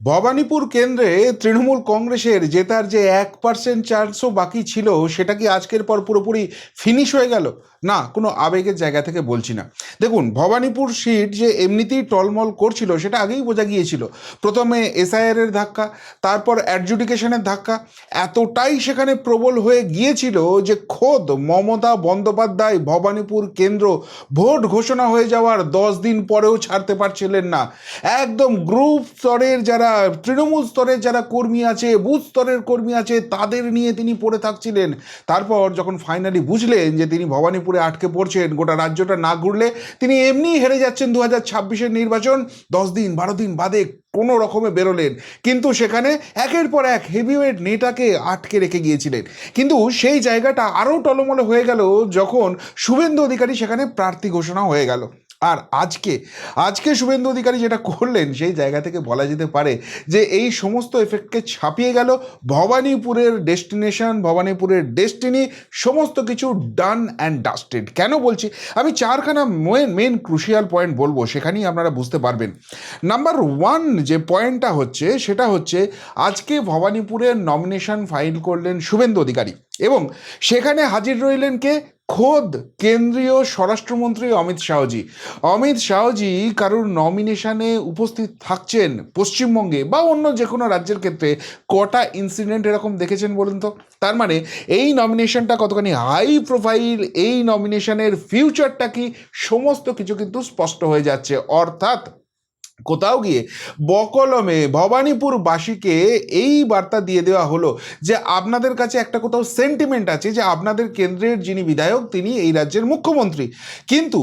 ভবানীপুর কেন্দ্রে তৃণমূল কংগ্রেসের জেতার যে 1% চান্সও বাকি ছিল, সেটা কি আজকের পর পুরোপুরি ফিনিশ হয়ে গেল? না, কোনো আবেগের জায়গা থেকে বলছি না। দেখুন, ভবানীপুর সিট যে এমনিতেই টলমল করছিল সেটা আগেই বোঝা গিয়েছিল। প্রথমে এসআইআর এর ধাক্কা, তারপর অ্যাডজুডিকেশনের ধাক্কা এতটাই সেখানে প্রবল হয়ে গিয়েছিল যে খোদ মমতা বন্দ্যোপাধ্যায় ভবানীপুর কেন্দ্র ভোট ঘোষণা হয়ে যাওয়ার 10 দিন পরেও ছাড়তে পারছিলেন না। একদম গ্রুপ স্তরের যারা, তৃণমূল স্তরের যারা কর্মী আছে, বুথ স্তরের কর্মী আছে, তাদের নিয়ে তিনি পড়ে থাকছিলেন। তারপর যখন ফাইনালি বুঝলেন যে তিনি ভবানীপুরে আটকে পড়ছেন, গোটা রাজ্যটা না ঘুরলে তিনি এমনিই হেরে যাচ্ছেন 2026-এর নির্বাচন, 10 দিন 12 দিন বাদে কোনো রকমে বেরোলেন। কিন্তু সেখানে একের পর এক হেভিওয়েট নেতাকে আটকে রেখে গিয়েছিলেন। কিন্তু সেই জায়গাটা আরও টলমলে হয়ে গেল যখন শুভেন্দু অধিকারী সেখানে প্রার্থী ঘোষণা হয়ে গেল। আর আজকে শুভেন্দু অধিকারী যেটা করলেন, সেই জায়গা থেকে বলা যেতে পারে যে এই সমস্ত এফেক্টকে ছাপিয়ে গেল ভবানীপুরের ডেস্টিনেশন, ভবানীপুরের ডেস্টিনি, সমস্ত কিছু ডান অ্যান্ড ডাস্টেড। কেন বলছি? আমি চারখানা মেন ক্রুশিয়াল পয়েন্ট বলবো, সেখানেই আপনারা বুঝতে পারবেন। নাম্বার 1 যে পয়েন্টটা হচ্ছে, সেটা হচ্ছে আজকে ভবানীপুরের নমিনেশন ফাইল করলেন শুভেন্দু অধিকারী এবং সেখানে হাজির রইলেন কে? খোদ কেন্দ্রীয় স্বরাষ্ট্রমন্ত্রী অমিত শাহজি কারোর নমিনেশনে উপস্থিত থাকছেন পশ্চিমবঙ্গে বা অন্য যে কোনো রাজ্যের ক্ষেত্রে কটা ইনসিডেন্ট এরকম দেখেছেন বলুন তো? তার মানে এই নমিনেশনটা কতখানি হাই প্রোফাইল, এই নমিনেশনের ফিউচারটা কি, সমস্ত কিছু কিন্তু স্পষ্ট হয়ে যাচ্ছে। অর্থাৎ কোথাও গিয়ে বকলমে ভবানীপুরবাসীকে এই বার্তা দিয়ে দেওয়া হলো যে আপনাদের কাছে একটা কোথাও সেন্টিমেন্ট আছে যে আপনাদের কেন্দ্রের যিনি বিধায়ক তিনি এই রাজ্যের মুখ্যমন্ত্রী, কিন্তু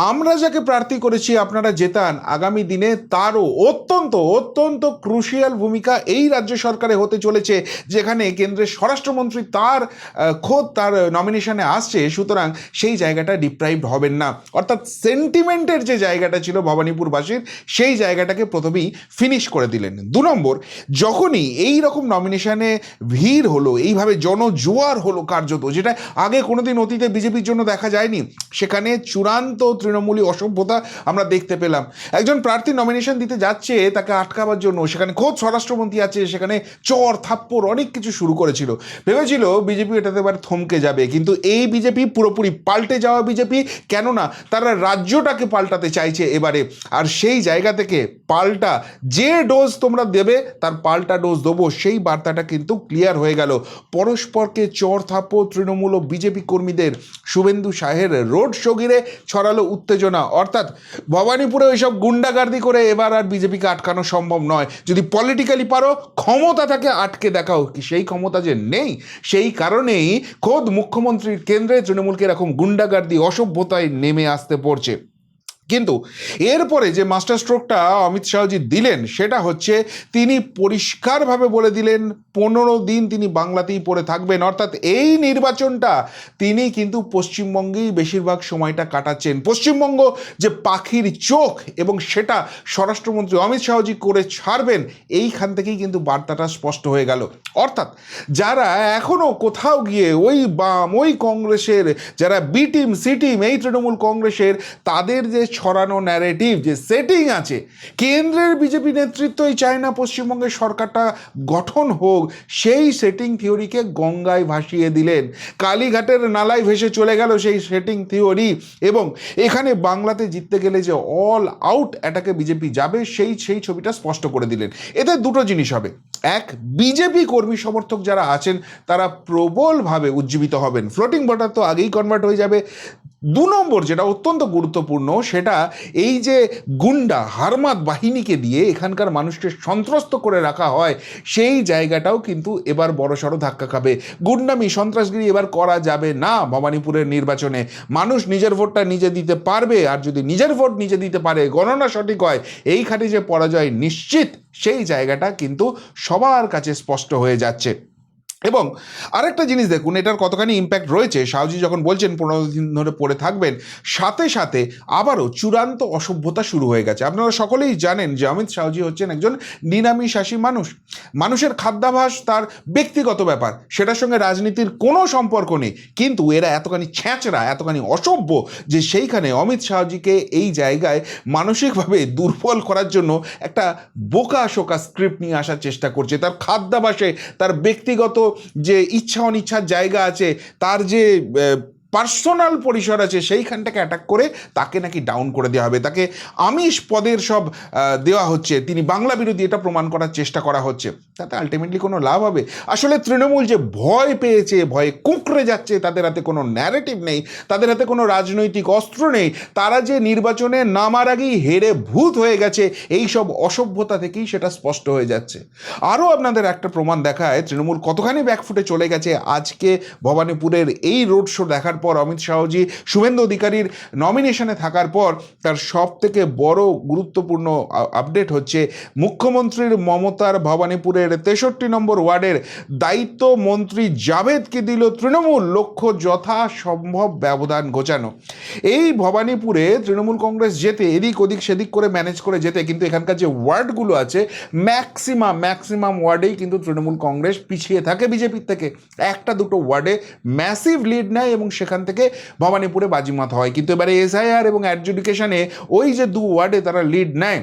আমরা যাকে প্রার্থী করেছি আপনারা জেতান, আগামী দিনে তারও অত্যন্ত অত্যন্ত ক্রুশিয়াল ভূমিকা এই রাজ্য সরকারে হতে চলেছে, যেখানে কেন্দ্রের স্বরাষ্ট্রমন্ত্রী তার খোদ তার নমিনেশনে আসছে। সুতরাং সেই জায়গাটা ডিপ্রাইভড হবেন না। অর্থাৎ সেন্টিমেন্টের যে জায়গাটা ছিল ভবানীপুরবাসীর, সেই জায়গাটাকে প্রথমেই ফিনিশ করে দিলেন। 2 নম্বর, যখনই এই রকম নমিনেশনে ভিড় হলো, এইভাবে জনজোয়ার হলো কার্যত, যেটা আগে কোনোদিন অতীতে বিজেপির জন্য দেখা যায়নি, সেখানে চূড়ান্ত তৃণমূলী অসভ্যতা আমরা দেখতে পেলাম। একজন প্রার্থী নমিনেশন দিতে যাচ্ছে, তাকে আটকাবার জন্য সেখানে খোদ স্বরাষ্ট্রমন্ত্রী আছে, সেখানে চর থাপ্পড় অনেক কিছু শুরু করেছিল। ভেবেছিল বিজেপি এটাতে এবার থমকে যাবে, কিন্তু এই বিজেপি পুরোপুরি পাল্টে যাওয়া বিজেপি। কেননা তারা রাজ্যটাকে পাল্টাতে চাইছে এবারে, আর সেই জায়গা থেকে পাল্টা যে ডোজ তোমরা দেবে তার পাল্টা ডোজ দেবো, সেই বার্তাটা কিন্তু ক্লিয়ার হয়ে গেল। পরস্পরকে চর থাপ্পড় তৃণমূল ও বিজেপি কর্মীদের। শুভেন্দু শাহের রোড শো ঘিরে ছড়ালো উত্তেজনা। অর্থাৎ ভবানীপুরে ওইসব গুন্ডাগার্দি করে এবার আর বিজেপিকে আটকানো সম্ভব নয়। যদি পলিটিক্যালি পারো, ক্ষমতা থাকে আটকে দেখাও। কি সেই ক্ষমতা যে নেই, সেই কারণেই খোদ মুখ্যমন্ত্রীর কেন্দ্রে তৃণমূলকে এরকম গুন্ডাগার্দি অসভ্যতায় নেমে আসতে পড়ছে। কিন্তু এরপরে যে মাস্টার স্ট্রোকটা অমিত শাহজি দিলেন, সেটা হচ্ছে তিনি পরিষ্কারভাবে বলে দিলেন 15 দিন তিনি বাংলাতেই পড়ে থাকবেন। অর্থাৎ এই নির্বাচনটা তিনি কিন্তু পশ্চিমবঙ্গেই বেশিরভাগ সময়টা কাটাচ্ছেন। পশ্চিমবঙ্গ যে পাখির চোখ, এবং সেটা স্বরাষ্ট্রমন্ত্রী অমিত শাহজি করে ছাড়বেন, এইখান থেকেই কিন্তু বার্তাটা স্পষ্ট হয়ে গেল। অর্থাৎ যারা এখনও কোথাও গিয়ে ওই বাম, ওই কংগ্রেসের যারা বি টিম সি টিম, এই তৃণমূল কংগ্রেসের তাদের যে ছড়ানো ন্যারেটিভ, যে সেটিং আছে, কেন্দ্রের বিজেপি নেতৃত্বই চায় না পশ্চিমবঙ্গের সরকারটা গঠন হোক, সেই সেটিং থিওরিকে গঙ্গায় ভাসিয়ে দিলেন। কালীঘাটের নালায় ভেসে চলে গেল সেই সেটিং থিওরি, এবং এখানে বাংলাতে জিততে গেলে যে অল আউট অ্যাটাকে বিজেপি যাবে, সেই ছবিটা স্পষ্ট করে দিলেন। এতে দুটো জিনিস হবে। এক, বিজেপি কর্মী সমর্থক যারা আছেন তারা প্রবলভাবে উজ্জীবিত হবেন, ফ্লোটিং ভোটার তো আগেই কনভার্ট হয়ে যাবে। 2 নম্বর যেটা অত্যন্ত গুরুত্বপূর্ণ, সেটা এই যে গুন্ডা হারমাত বাহিনীকে দিয়ে এখানকার মানুষকে সন্ত্রস্ত করে রাখা হয়, সেই জায়গাটাও কিন্তু এবার বড়সড় ধাক্কা খাবে। গুন্ডামি, সন্ত্রাসগিরি এবার করা যাবে না ভবানীপুরের নির্বাচনে। মানুষ নিজের ভোটটা নিজে দিতে পারবে, আর যদি নিজের ভোট নিজে দিতে পারে, গণনা সঠিক হয়, এইখানে যে পরাজয় নিশ্চিত, সেই জায়গাটা কিন্তু সবার কাছে স্পষ্ট হয়ে যাচ্ছে। এবং আরেকটা জিনিস দেখুন, এটার কতখানি ইম্প্যাক্ট রয়েছে। শাহজি যখন বলছেন 15 দিন ধরে পড়ে থাকবেন, সাথে সাথে আবারও চূড়ান্ত অসভ্যতা শুরু হয়ে গেছে। আপনারা সকলেই জানেন যে অমিত শাহজি হচ্ছেন একজন নিরামিষাশী মানুষ। মানুষের খাদ্যাভ্যাস তার ব্যক্তিগত ব্যাপার, সেটার সঙ্গে রাজনীতির কোনো সম্পর্ক নেই। কিন্তু এরা এতখানি ছ্যাঁচড়া, এতখানি অসভ্য যে সেইখানে অমিত শাহজিকে এই জায়গায় মানসিকভাবে দুর্বল করার জন্য একটা বোকা শোকা স্ক্রিপ্ট নিয়ে আসার চেষ্টা করছে। তার খাদ্যাভ্যাসে, তার ব্যক্তিগত যে ইচ্ছা অনিচ্ছার জায়গা আছে, তার যে পার্সোনাল পরিসর আছে, সেইখানটাকে অ্যাটাক করে তাকে নাকি ডাউন করে দেওয়া হবে, তাকে আমিষ পদের সব দেওয়া হচ্ছে, তিনি বাংলা বিরোধী, এটা প্রমাণ করার চেষ্টা করা হচ্ছে। তাতে আলটিমেটলি কোনো লাভ হবে? আসলে তৃণমূল যে ভয় পেয়েছে, ভয়ে কুঁকড়ে যাচ্ছে, তাদের হাতে কোনো ন্যারেটিভ নেই, তাদের হাতে কোনো রাজনৈতিক অস্ত্র নেই, তারা যে নির্বাচনে নামার আগেই হেরে ভূত হয়ে গেছে, এই সব অসভ্যতা থেকেই সেটা স্পষ্ট হয়ে যাচ্ছে। আরও আপনাদের একটা প্রমাণ দেখায় তৃণমূল কতখানি ব্যাকফুটে চলে গেছে। আজকে ভবানীপুরের এই রোড শো দেখার পর, অমিত শাহজি শুভেন্দু অধিকারীর নমিনেশনে থাকার পর, তার সব থেকে বড় গুরুত্বপূর্ণ আপডেট হচ্ছে মুখ্যমন্ত্রীর মমতার ভবানীপুরের 63 নম্বর ওয়ার্ডের দায়িত্ব মন্ত্রী জাভেদকে দিল তৃণমূল, লক্ষ্য যথাসম্ভব ব্যবধান ঘোচানো। এই ভবানীপুরে তৃণমূল কংগ্রেস যেতে এদিক ওদিক সেদিক করে ম্যানেজ করে যেতে, কিন্তু এখানকার যে ওয়ার্ডগুলো আছে ম্যাক্সিমাম ওয়ার্ডেই কিন্তু তৃণমূল কংগ্রেস পিছিয়ে থাকে বিজেপির থেকে। একটা দুটো ওয়ার্ডে ম্যাসিভ লিড নেয় এবং সেখান থেকে ভবানীপুরে বাজিমাত হয়। কিন্তু এবারে এসআইআর এবং অ্যাডজুডিকেশনে ওই যে 2 ওয়ার্ডে তারা লিড নেয়,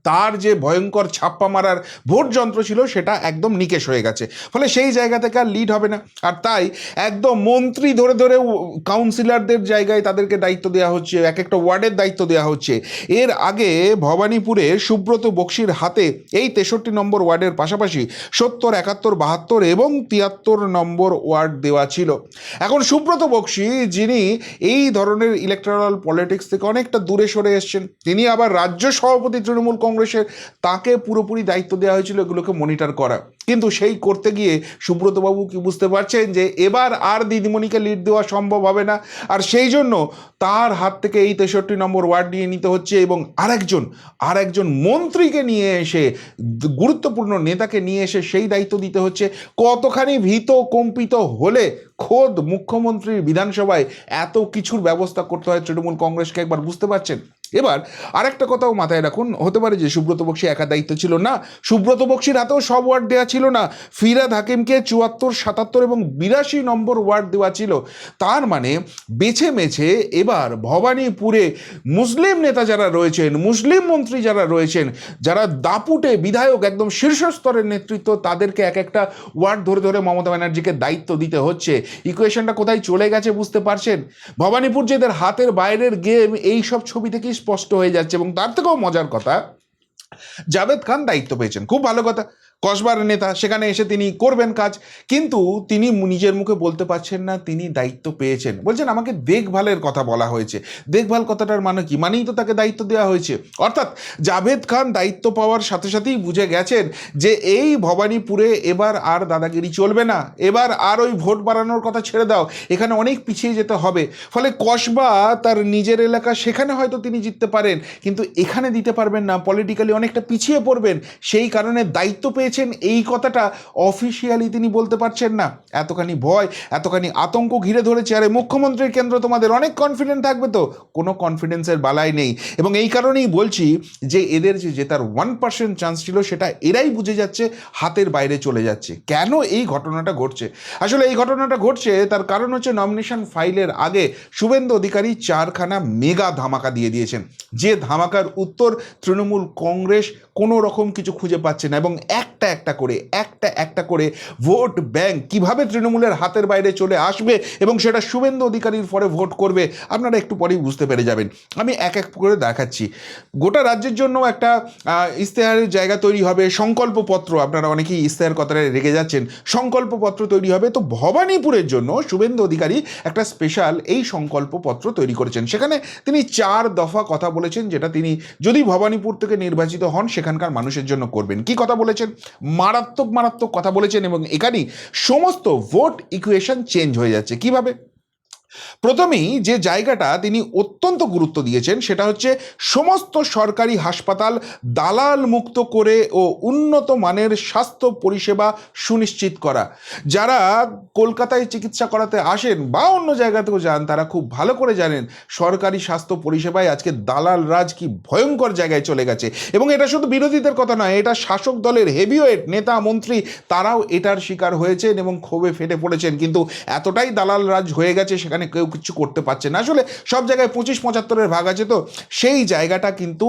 তার যে ভয়ঙ্কর ছাপ্পা মারার ভোট যন্ত্র ছিল সেটা একদম নিকেশ হয়ে গেছে। ফলে সেই জায়গা থেকে আর লিড হবে না। আর তাই একদম মন্ত্রী ধরে ধরে কাউন্সিলরদের জায়গায় তাদেরকে দায়িত্ব দেওয়া হচ্ছে, এক একটা ওয়ার্ডের দায়িত্ব দেওয়া হচ্ছে। এর আগে ভবানীপুরে সুব্রত বক্সির হাতে এই 63 নম্বর ওয়ার্ডের পাশাপাশি 70, 71, 72 এবং 73 নম্বর ওয়ার্ড দেওয়া ছিল। এখন সুব্রত বক্সি, যিনি এই ধরনের ইলেকট্রাল পলিটিক্স থেকে অনেকটা দূরে সরে এসছেন, তিনি আবার রাজ্য সভাপতি তৃণমূল কংগ্রেসের, তাকে পুরোপুরি দায়িত্ব দেওয়া হয়েছিল এগুলোকে মনিটর করা। কিন্তু সেই করতে গিয়ে সুব্রতবাবু কি বুঝতে পারছেন যে এবার আর দিদিমণিকে লিড দেওয়া সম্ভব হবে না, আর সেই জন্য তার হাত থেকে এই 63 নম্বর ওয়ার্ড নিয়ে নিতে হচ্ছে এবং আরেকজন মন্ত্রীকে নিয়ে এসে, গুরুত্বপূর্ণ নেতাকে নিয়ে এসে সেই দায়িত্ব দিতে হচ্ছে। কতখানি ভীত কম্পিত হলে খোদ মুখ্যমন্ত্রীর বিধানসভায় এত কিছুর ব্যবস্থা করতে হয় তৃণমূল কংগ্রেসকে, একবার বুঝতে পারছেন? এবার আরেকটা কথাও মাথায় রাখুন, হতে পারে যে সুব্রত বক্সি একা দায়িত্ব ছিল না, সুব্রত বক্সির হাতেও সব ওয়ার্ড দেওয়া ছিল না, ফিরহাদ হাকিমকে 74, 77 এবং 82 নম্বর ওয়ার্ড দেওয়া ছিল। তার মানে বেছে মেছে এবার ভবানীপুরে মুসলিম নেতা যারা রয়েছেন, মুসলিম মন্ত্রী যারা রয়েছেন, যারা দাপুটে বিধায়ক, একদম শীর্ষস্তরের নেতৃত্ব, তাদেরকে এক একটা ওয়ার্ড ধরে ধরে মমতা ব্যানার্জিকে দায়িত্ব দিতে হচ্ছে। ইকুয়েশনটা কোথায় চলে গেছে বুঝতে পারছেন? ভবানীপুর যে এদের হাতের বাইরের গেম, এই সব ছবি থেকেই স্পষ্ট হয়ে যাচ্ছে। এবং তার থেকেও মজার কথা, জাভেদ খান দায়িত্ব পেয়েছেন, খুব ভালো কথা, কসবার নেতা, সেখানে এসে তিনি করবেন কাজ, কিন্তু তিনি নিজের মুখে বলতে পারছেন না তিনি দায়িত্ব পেয়েছেন। বলছেন আমাকে দেখভালের কথা বলা হয়েছে। দেখভাল কথাটার মানে কি? মানেই তো তাকে দায়িত্ব দেওয়া হয়েছে। অর্থাৎ জাভেদ খান দায়িত্ব পাওয়ার সাথে সাথেই বুঝে গেছেন যে এই ভবানীপুরে এবার আর দাদাগিরি চলবে না, এবার আর ওই ভোট বাড়ানোর কথা ছেড়ে দাও, এখানে অনেক পিছিয়ে যেতে হবে। ফলে কসবা তার নিজের এলাকা, সেখানে হয়তো তিনি জিততে পারেন, কিন্তু এখানে দিতে পারবেন না, পলিটিক্যালি অনেকটা পিছিয়ে পড়বেন। সেই কারণে দায়িত্ব পেয়েছেন, এই কথাটা অফিসিয়ালি তিনি বলতে পারছেন না। এতখানি ভয়, এতখানি আতঙ্ক ঘিরে ধরেছে। আরে মুখ্যমন্ত্রীর কেন্দ্র, তোমাদের অনেক কনফিডেন্ট থাকবে তো? কোনো কনফিডেন্সের বালাই নেই। এবং এই কারণেই বলছি যে এদের যে জেতার 1% চান্স ছিল, সেটা এরাই বুঝে যাচ্ছে হাতের বাইরে চলে যাচ্ছে। কেন এই ঘটনাটা ঘটছে? আসলে এই ঘটনাটা ঘটছে তার কারণ হচ্ছে নমিনেশন ফাইলের আগে শুভেন্দু অধিকারী 4খানা মেগা ধামাকা দিয়ে দিয়েছেন, যে ধামাকার উত্তর তৃণমূল কংগ্রেস কোনো রকম কিছু খুঁজে পাচ্ছে না। এবং একটা একটা করে ভোট ব্যাংক কিভাবে তৃণমূলের হাতের বাইরে চলে আসবে এবং সেটা শুভেন্দু অধিকারীর পরে ভোট করবে, আপনারা একটু পরেই বুঝতে পেরে যাবেন। আমি এক এক করে দেখাচ্ছি। গোটা রাজ্যের জন্য একটা ইশতেহারের জায়গা তৈরি হবে, সংকল্পপত্র, আপনারা অনেকেই ইশতেহার কথায় রেগে যাচ্ছেন, সংকল্পপত্র তৈরি হবে। তো ভবানীপুরের জন্য শুভেন্দু অধিকারী একটা স্পেশাল এই সংকল্পপত্র তৈরি করেছেন। সেখানে তিনি 4 দফা কথা বলেছেন, যেটা তিনি যদি ভবানীপুর থেকে নির্বাচিত হন সেখানকার মানুষের জন্য করবেন। কি কথা বলেছেন? মারাত্মক কথা বলেছেন। এবং এখানেই সমস্ত ভোট ইকুয়েশন চেঞ্জ হয়ে যাচ্ছে। কিভাবে? প্রথমেই যে জায়গাটা তিনি অত্যন্ত গুরুত্ব দিয়েছেন সেটা হচ্ছে সমস্ত সরকারি হাসপাতাল দালাল মুক্ত করে ও উন্নত মানের স্বাস্থ্য পরিষেবা সুনিশ্চিত করা। যারা কলকাতায় চিকিৎসা করাতে আসেন বা অন্য জায়গাতেও যান তারা খুব ভালো করে জানেন সরকারি স্বাস্থ্য পরিষেবায় আজকে দালাল রাজ কি ভয়ঙ্কর জায়গায় চলে গেছে। এবং এটা শুধু বিরোধীদের কথা নয়, এটা শাসক দলের হেভিওয়েট নেতা মন্ত্রী তারাও এটার শিকার হয়েছেন এবং ক্ষোভে ফেটে পড়েছেন। কিন্তু এতটাই দালাল রাজ হয়ে গেছে সেখানে কেউ কিছু করতে পারছে না। আসলে সব জায়গায় 25-75-এর ভাগ আছে, তো সেই জায়গাটা কিন্তু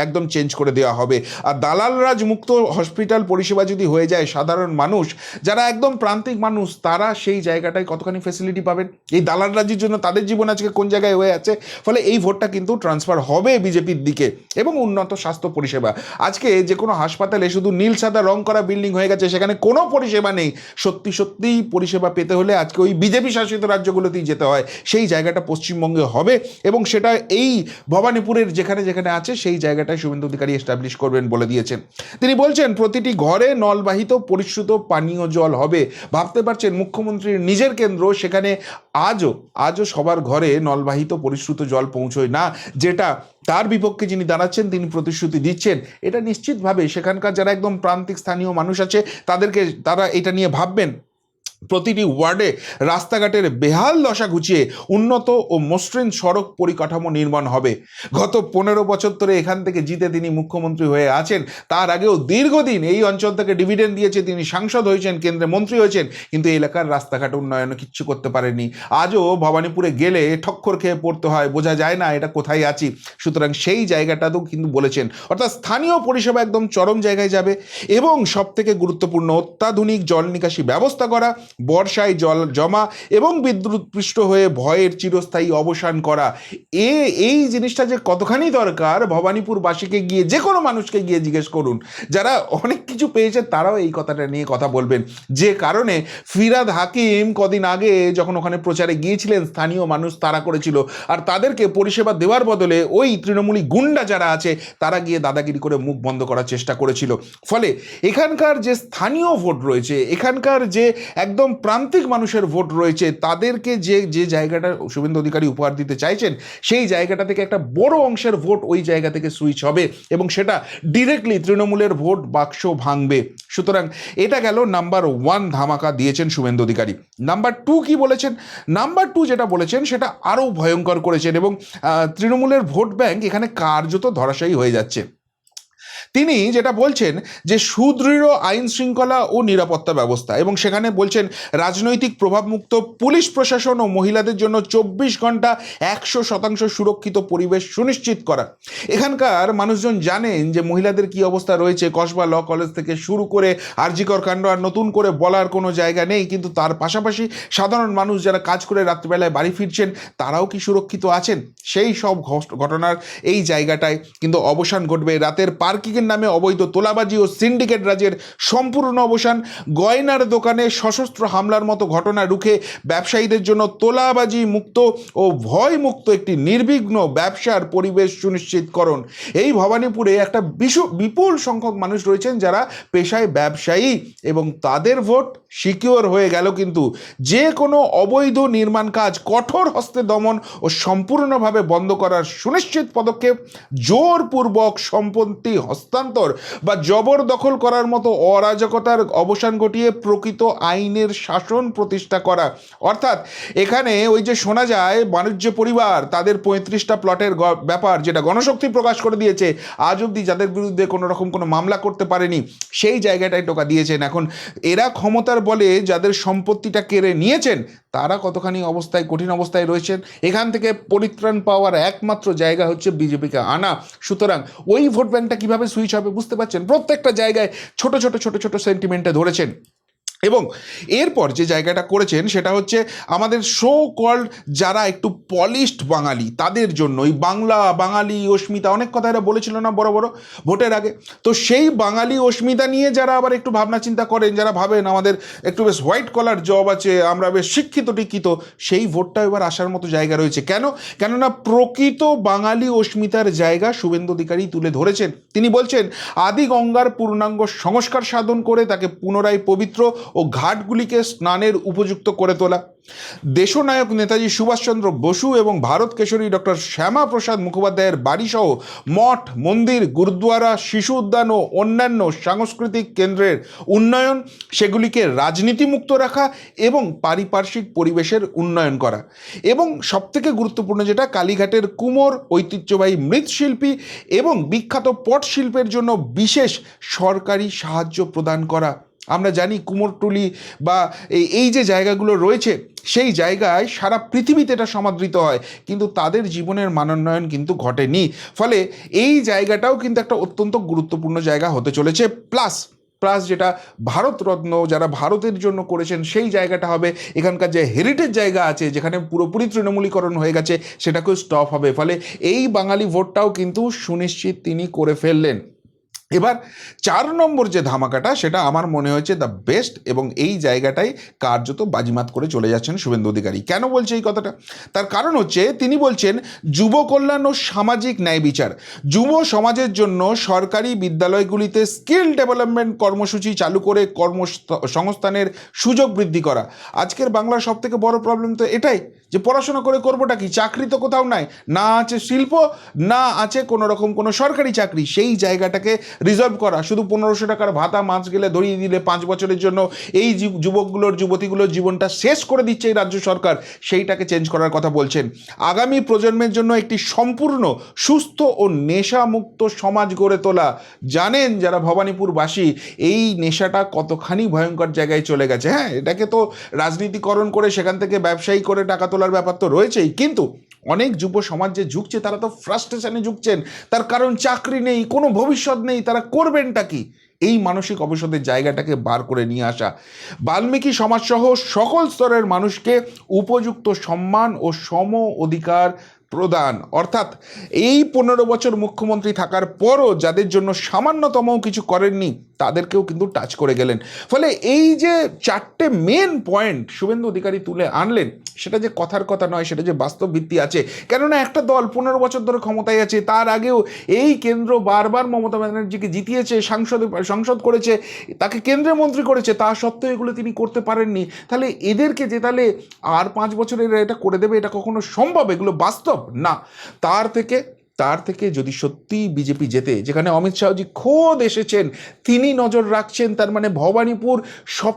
একদম চেঞ্জ করে দেওয়া হবে। আর দালাল রাজ মুক্ত হসপিটাল পরিষেবা যদি হয়ে যায়, সাধারণ মানুষ যারা একদম প্রান্তিক মানুষ তারা সেই জায়গাটায় কতখানি ফেসিলিটি পাবেন। এই দালাল রাজের জন্য তাদের জীবন আজকে কোন জায়গায় হয়ে আছে। ফলে এই ভোটটা কিন্তু ট্রান্সফার হবে বিজেপির দিকে এবং উন্নত স্বাস্থ্য পরিষেবা। আজকে যে কোনো হাসপাতালে শুধু নীল সাদা রং করা বিল্ডিং হয়ে গেছে, সেখানে কোনো পরিষেবা নেই। সত্যি সত্যিই পরিষেবা পেতে হলে আজকে ওই বিজেপি শাসিত রাজ্যগুলোতেই যেতে হয়। সেই জায়গাটা পশ্চিমবঙ্গে হবে এবং সেটা এই ভবানীপুরের যেখানে যেখানে আছে সেই জায়গাটায় শুভেন্দু অধিকারী এস্টাবলিশ করবেন বলে দিয়েছেন। তিনি বলছেন প্রতিটি ঘরে নলবাহিত পরিশ্রুত পানীয় জল হবে। ভাবতে পারছেন মুখ্যমন্ত্রীর নিজের কেন্দ্র, সেখানে আজও সবার ঘরে নলবাহিত পরিশ্রুত জল পৌঁছয় না, যেটা তার বিপক্ষে যিনি দাঁড়াচ্ছেন তিনি প্রতিশ্রুতি দিচ্ছেন। এটা নিশ্চিতভাবে সেখানকার যারা একদম প্রান্তিক স্থানীয় মানুষ আছে তারা এটা নিয়ে ভাববেন। প্রতিটি ওয়ার্ডে রাস্তাঘাটের বেহাল দশা ঘুচিয়ে উন্নত ও মসৃণ সড়ক পরিকাঠামো নির্মাণ হবে। গত 15 বছর ধরে এখান থেকে জিতে তিনি মুখ্যমন্ত্রী হয়ে আছেন। তার আগেও দীর্ঘদিন এই অঞ্চল থেকে ডিভিডেন্ড দিয়েছে, তিনি সাংসদ হয়েছেন, কেন্দ্রে মন্ত্রী হয়েছেন, কিন্তু এই এলাকার রাস্তাঘাট উন্নয়ন কিচ্ছু করতে পারেনি। আজও ভবানীপুরে গেলে ঠক্কর খেয়ে পড়তে হয়, বোঝা যায় না এটা কোথায় আছি। সুতরাং সেই জায়গাটাতেও কিন্তু বলেছেন, অর্থাৎ স্থানীয় পরিষেবা একদম চরম জায়গায় যাবে। এবং সব থেকে গুরুত্বপূর্ণ অত্যাধুনিক জল নিকাশি ব্যবস্থা করা, বর্ষায় জল জমা এবং বিদ্যুৎপৃষ্ট হয়ে ভয়ের চিরস্থায়ী অবসান করা। এই জিনিসটা যে কতখানি দরকার ভবানীপুরবাসীকে গিয়ে, যে কোনো মানুষকে গিয়ে জিজ্ঞেস করুন, যারা অনেক কিছু পেয়েছে তারাও এই কথাটা নিয়ে কথা বলবেন। যে কারণে ফিরহাদ হাকিম কদিন আগে যখন ওখানে প্রচারে গিয়েছিলেন, স্থানীয় মানুষ তারা করেছিল, আর তাদেরকে পরিষেবা দেওয়ার বদলে ওই তৃণমূলী গুন্ডা যারা আছে তারা গিয়ে দাদাগিরি করে মুখ বন্ধ করার চেষ্টা করেছিল। ফলে এখানকার যে স্থানীয় ভোট রয়েছে, এখানকার যে একদম প্রান্তিক মানুষের ভোট রয়েছে, তাদেরকে যে জায়গাটা শুভেন্দু অধিকারী উপহার দিতে চাইছেন, সেই জায়গাটা থেকে একটা বড় অংশের ভোট ওই জায়গা থেকে সুইচ হবে এবং সেটা ডিরেক্টলি তৃণমূলের ভোট বাক্স ভাঙবে। সুতরাং এটা গেল নাম্বার 1 ধামাকা দিয়েছেন শুভেন্দু অধিকারী। নাম্বার 2 কি বলেছেন? নাম্বার 2 যেটা বলেছেন সেটা আরও ভয়ঙ্কর করেছেন এবং তৃণমূলের ভোট ব্যাংক এখানে কার্যত ধরাশায়ী হয়ে যাচ্ছে। তিনি যেটা বলছেন যে সুদৃঢ় আইন শৃঙ্খলা ও নিরাপত্তা ব্যবস্থা, এবং সেখানে বলছেন রাজনৈতিক প্রভাবমুক্ত পুলিশ প্রশাসন ও মহিলাদের জন্য 24 ঘন্টা 100% সুরক্ষিত পরিবেশ সুনিশ্চিত করা। এখানকার মানুষজন জানেন যে মহিলাদের কি অবস্থা রয়েছে। কসবা ল কলেজ থেকে শুরু করে আরজিকর কাণ্ড আর নতুন করে বলার কোনো জায়গা নেই, কিন্তু তার পাশাপাশি সাধারণ মানুষ যারা কাজ করে রাত্রিবেলায় বাড়ি ফিরছেন তারাও কি সুরক্ষিত আছেন? সেই সব ঘটনার এই জায়গাটায় কিন্তু অবসান ঘটবে। রাতের পার্কিংয়ের নামে অবৈধ তোলাবাজি ও সিন্ডিকেট রাজের সম্পূর্ণ অবসান। গয়নার দোকানে সশস্ত্র হামলার মতো ঘটনা রুখে ব্যবসায়ীদের জন্য তোলাবাজি মুক্ত ও ভয় মুক্ত একটি নির্বিঘ্ন ব্যবসার পরিবেশ সুনিশ্চিতকরণ। এই ভবানীপুরে একটা বিপুল সংখ্যক মানুষ রয়েছেন যারা পেশায় ব্যবসায়ী এবং তাদের ভোট সিকিওর হয়ে গেল। কিন্তু যে কোনো অবৈধ নির্মাণ কাজ কঠোর হস্তে দমন ও সম্পূর্ণভাবে বন্ধ করার সুনিশ্চিত পদক্ষেপ, জোরপূর্বক সম্পত্তি হস্তান্তর বা জবরদখল করার মতো অরাজকতার অবসান ঘটিয়ে প্রকৃত আইনের শাসন প্রতিষ্ঠা করা। অর্থাৎ এখানে ওই যে শোনা যায় বাণিজ্য পরিবার তাদের 35টা প্লটের ব্যাপার, যেটা গণশক্তি প্রকাশ করে দিয়েছে, আজ অবধি যাদের বিরুদ্ধে কোনো রকম কোনো মামলা করতে পারেনি, সেই জায়গাটায় টোকা দিয়েছেন। এখন এরা ক্ষমতার বলে যাদের সম্পত্তিটা কেড়ে নিয়েছেন তারা কতখানি অবস্থায়, কঠিন অবস্থায় রয়েছেন। এখান থেকে পরিত্রাণ পাওয়ার একমাত্র জায়গা হচ্ছে বিজেপিকে আনা। সুতরাং ওই ভোট ব্যাংকটা কীভাবে সুইচ হবে বুঝতে পারছেন। প্রত্যেকটা জায়গায় ছোট ছোট সেন্টিমেন্টে ধরেছেন। এবং এরপর যে জায়গাটা করেছেন সেটা হচ্ছে আমাদের সো কল্ড যারা একটু পলিশড বাঙালি তাদের জন্য, এই বাঙালি অস্মিতা অনেক কথা এরা বলেছিল না বড় বড় ভোটের আগে, তো সেই বাঙালি অস্মিতা নিয়ে যারা আবার একটু ভাবনা চিন্তা করেন, যারা ভাবেন আমাদের একটু বেশ হোয়াইট কলার জব আছে, আমরা বেশ শিক্ষিত টিক্ষিত, সেই ভোটটা এবার আসার মতো জায়গা রয়েছে। কেননা প্রকৃত বাঙালি অস্মিতার জায়গা শুভেন্দু অধিকারী তুলে ধরেছেন। তিনি বলছেন আদি গঙ্গার পূর্ণাঙ্গ সংস্কার সাধন করে তাকে পুনরায় পবিত্র ও ঘাটগুলিকে স্নানের উপযুক্ত করে তোলা, দেশনায়ক নেতাজি সুভাষচন্দ্র বসু এবং ভারত কেশরী ডক্টর শ্যামাপ্রসাদ মুখোপাধ্যায়ের বাড়িসহ মঠ, মন্দির, গুরুদ্বারা, শিশু উদ্যান ও অন্যান্য সাংস্কৃতিক কেন্দ্রের উন্নয়ন, সেগুলিকে রাজনীতিমুক্ত রাখা এবং পারিপার্শ্বিক পরিবেশের উন্নয়ন করা, এবং সবথেকে গুরুত্বপূর্ণ যেটা, কালীঘাটের কুমোর, ঐতিহ্যবাহী মৃৎশিল্পী এবং বিখ্যাত পট শিল্পের জন্য বিশেষ সরকারি সাহায্য প্রদান করা। আমরা জানি কুমোরটুলি বা এই যে জায়গাগুলো রয়েছে সেই জায়গায় সারা পৃথিবীতে এটা সমাদৃত হয়, কিন্তু তাদের জীবনের মানোন্নয়ন কিন্তু ঘটেনি। ফলে এই জায়গাটাও কিন্তু একটা অত্যন্ত গুরুত্বপূর্ণ জায়গা হতে চলেছে। প্লাস যেটা ভারতরত্ন যারা ভারতের জন্য করেছেন সেই জায়গাটা হবে। এখানকার যে হেরিটেজ জায়গা আছে যেখানে পুরোপুরি তৃণমূলীকরণ হয়ে গেছে সেটাকেও স্টপ হবে। ফলে এই বাঙালি ভোটটাও কিন্তু সুনিশ্চিত তিনি করে ফেললেন। এবার 4 নম্বর যে ধামাকাটা সেটা আমার মনে হয়েছে দ্য বেস্ট, এবং এই জায়গাটাই কার্যত বাজিমাত করে চলে যাচ্ছেন শুভেন্দু অধিকারী। কেন বলছে এই কথাটা? তার কারণ হচ্ছে তিনি বলছেন যুব কল্যাণ ও সামাজিক ন্যায় বিচার, যুব সমাজের জন্য সরকারি বিদ্যালয়গুলিতে স্কিল ডেভেলপমেন্ট কর্মসূচি চালু করে কর্মসংস্থানের সুযোগ বৃদ্ধি করা। আজকের বাংলার সব থেকে বড় প্রবলেম তো এটাই যে পড়াশোনা করে করবোটা কি, চাকরি তো কোথাও নাই, না আছে শিল্প, না আছে কোনো রকম কোনো সরকারি চাকরি। সেই জায়গাটাকে রিজলভ করা, শুধু 1500 টাকার ভাতা মাস গেলে ধরিয়ে দিলে 5 বছরের জন্য এই যুবতীগুলোর জীবনটা শেষ করে দিচ্ছে এই রাজ্য সরকার, সেইটাকে চেঞ্জ করার কথা বলছেন। আগামী প্রজন্মের জন্য একটি সম্পূর্ণ সুস্থ ও নেশামুক্ত সমাজ গড়ে তোলা। জানেন যারা ভবানীপুরবাসী এই নেশাটা কতখানি ভয়ঙ্কর জায়গায় চলে গেছে। হ্যাঁ, এটাকে তো রাজনীতিকরণ করে সেখান থেকে ব্যবসায়ী করে টাকা তোলার ব্যাপার তো রয়েছেই, কিন্তু অনেক যুব সমাজ যে ঝুঁকছে তারা তো ফ্রাস্ট্রেশনে ঝুঁকছেন, তার কারণ চাকরি নেই, কোনো ভবিষ্যৎ নেই, তারা করবেনটা কি? এই মানসিক অবসাদের জায়গাটাকে বার করে নিয়ে আসা, বাল্মীকি সমাজসহ সকল স্তরের মানুষকে উপযুক্ত সম্মান ও সম অধিকার প্রদান। অর্থাৎ এই 15 বছর মুখ্যমন্ত্রী থাকার পরও যাদের জন্য সামান্যতম কিছু করেননি তাদেরকেও কিন্তু টাচ করে গেলেন। ফলে এই যে 4টে মেন পয়েন্ট শুভেন্দু অধিকারী তুলে আনলেন, সেটা যে কথার কথা নয়, সেটা যে বাস্তব ভিত্তি আছে। কেননা একটা দল 15 বছর ধরে ক্ষমতায় আছে, তার আগেও এই কেন্দ্র বারবার মমতা ব্যানার্জিকে জিতিয়েছে, সংসদ করেছে, তাকে কেন্দ্রীয় মন্ত্রী করেছে, তা সত্ত্বেও এগুলো তিনি করতে পারেননি। তাহলে এদেরকে যে তাহলে আর 5 বছরের এটা করে দেবে, এটা কখনো সম্ভব? এগুলো বাস্তব না। তার থেকে যদি সত্যি বিজেপি জেতে, যেখানে অমিত শাহজি খোদ এসেছেন, তিনি নজর রাখছেন, তার মানে ভবানীপুর সব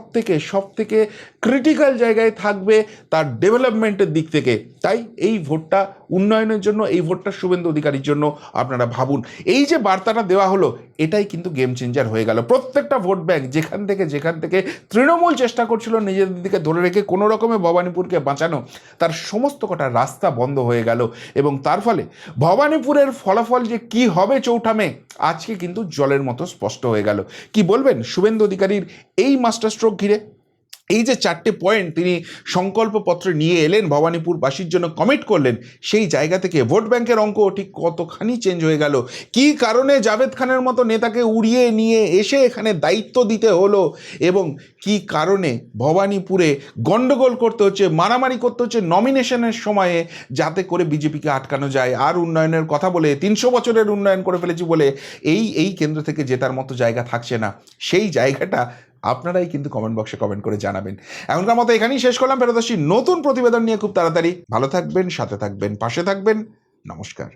থেকে ক্রিটিক্যাল জায়গায় থাকবে তার ডেভেলপমেন্টের দিক থেকে। তাই এই ভোটটা উন্নয়নের জন্য, এই ভোটটা শুভেন্দু অধিকারীর জন্য। আপনারা ভাবুন, এই যে বার্তাটা দেওয়া হলো এটাই কিন্তু গেম চেঞ্জার হয়ে গেল। প্রত্যেকটা ভোট ব্যাংক যেখান থেকে তৃণমূল চেষ্টা করছিল নিজেদের দিকে ধরে রেখে কোনো রকমে ভবানীপুরকে বাঁচানো, তার সমস্ত কটা রাস্তা বন্ধ হয়ে গেল, এবং তার ফলে ভবানীপুরের ফলাফল যে কি হবে 4 মে আজকে কিন্তু জলের মতো স্পষ্ট হয়ে গেল। কি বলবেন শুভেন্দু অধিকারীর এই মাস্টার স্ট্রোক ঘিরে? এই যে 4টে পয়েন্ট তিনি সংকল্পপত্রে নিয়ে এলেন, ভবানীপুরবাসীর জন্য কমিট করলেন, সেই জায়গা থেকে ভোট ব্যাংকের অঙ্ক ঠিক কতখানি চেঞ্জ হয়ে গেল। কি কারণে জাভেদ খানের মতো নেতাকে উড়িয়ে নিয়ে এসে এখানে দায়িত্ব দিতে হলো, এবং কি কারণে ভবানীপুরে গন্ডগোল করতে হচ্ছে, মারামারি করতে হচ্ছে নমিনেশনের সময়ে, যাতে করে বিজেপিকে আটকানো যায়। আর উন্নয়নের কথা বলে 300 বছরের উন্নয়ন করে ফেলেছি বলে এই কেন্দ্র থেকে জেতার মতো জায়গা থাকছে না। সেই জায়গাটা আপনারাই কিন্তু কমেন্ট বক্সে কমেন্ট করে জানাবেন। এখনকার মতো এখানেই শেষ করলাম। ফেরত আসছি নতুন প্রতিবেদন নিয়ে খুব তাড়াতাড়ি। ভালো থাকবেন, সাথে থাকবেন, পাশে থাকবেন। নমস্কার।